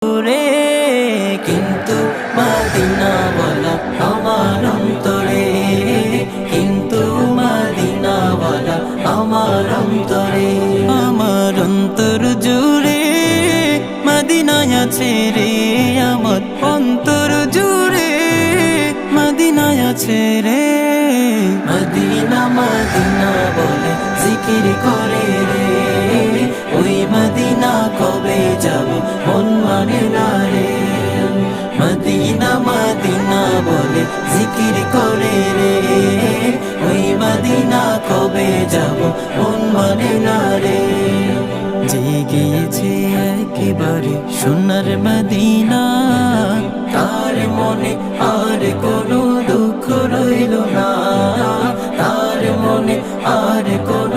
দূরে কিন্তু মদিনা ওয়ালা আমার অন্তরে, কিন্তু মদিনা ওয়ালা আমার অন্তরে। আমার অন্তর জুড়ে মদিনায় আছে রে, আমার অন্তর জুড়ে মদিনায় আছে রে। মদিনা মদিনা বলে জিকির করে রে, ওই মদিনা কবে যাব মন মানে না রে। মদিনা মদিনা বলে জিকির করে রে, ওই মদিনা কবে যাব মন মানে না রে। যে গিয়েছে একেবারে সোনার মদিনা, তার মনে আর কোনো দুঃখ রইল না, তার মনে আর কোনো